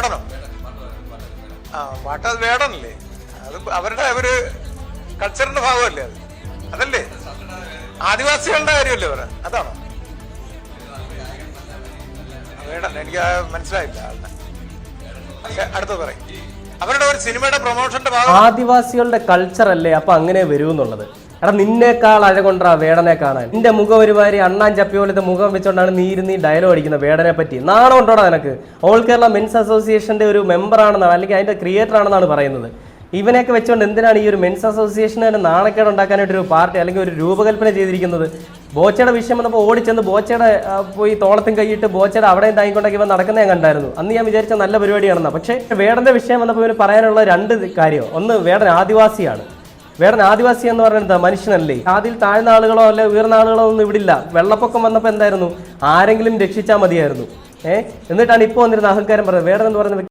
വേടനോ? പാട്ട് അത് വേടനല്ലേ? അത് അവരുടെ ഒരു കൾച്ചറിന്റെ ഭാഗമല്ലേ അത്? അതല്ലേ ആദിവാസികളുടെ കാര്യമല്ലേ പറ? അതാണോ വേടൻ? എനിക്ക് മനസ്സിലായില്ല ആളുടെ. പക്ഷെ അടുത്ത് പറയും അവരുടെ ഒരു സിനിമയുടെ പ്രൊമോഷന്റെ ഭാഗം. ആദിവാസികളുടെ കൾച്ചർ അല്ലേ, അപ്പൊ അങ്ങനെ വരുമെന്നുള്ളത്. എടാ നിന്നേക്കാൾ അഴകൊണ്ടാ വേടനെ കാണാൻ. നിന്റെ മുഖം ഒരുമാതിരി അണ്ണാൻ ചപ്പി പോലത്തെ മുഖം വെച്ചോണ്ടാണ് നീ ഇരുന്ന് ഈ ഡയലോഗ് അടിക്കുന്നത് വേടനെ പറ്റി. നാണം ഉണ്ടോടാ നിനക്ക്? ഓൾ കേരള മെൻസ് അസോസിയേഷന്റെ ഒരു മെമ്പർ ആണെന്നാണ്, അല്ലെങ്കിൽ അതിന്റെ ക്രിയേറ്റർ ആണെന്നാണ് പറയുന്നത്. ഇവനെയൊക്കെ വെച്ചുകൊണ്ട് എന്തിനാണ് ഈ ഒരു മെൻസ് അസോസിയേഷന് തന്നെ നാണക്കേട് ഉണ്ടാക്കാനായിട്ടൊരു പാർട്ടി അല്ലെങ്കിൽ ഒരു രൂപകൽപ്പന ചെയ്തിരിക്കുന്നത്? ബോച്ചയുടെ വിഷയം വന്നപ്പോൾ ഓടിച്ചെന്ന് ബോച്ചയുടെ പോയി തോളത്തും കൈയിട്ട് ബോച്ചയുടെ അവിടെയും താങ്ങിക്കൊണ്ടൊക്കെ ഇവൻ നടക്കുന്നത് ഞാൻ കണ്ടായിരുന്നു. അന്ന് ഞാൻ വിചാരിച്ച നല്ല പരിപാടിയാണെന്നാണ്. പക്ഷേ വേടന്റെ വിഷയം വന്നപ്പോൾ ഇവന് പറയാനുള്ള രണ്ട് കാര്യം. ഒന്ന്, വേടൻ ആദിവാസിയാണ്. വേടൻ ആദിവാസി എന്ന് പറയുന്നത് മനുഷ്യനല്ലേ? ആദ്യം താഴ്ന്ന ആളുകളോ അല്ലെ ഉയർന്ന ആളുകളോ ഒന്നും ഇവിടില്ല. വെള്ളപ്പൊക്കം വന്നപ്പോൾ എന്തായിരുന്നു? ആരെങ്കിലും രക്ഷിച്ചാൽ മതിയായിരുന്നു. എന്നിട്ടാണ് ഇപ്പോൾ വന്നിരുന്ന അഹങ്കാരം പറയുന്നത്. വേടൻ എന്ന് പറയുന്ന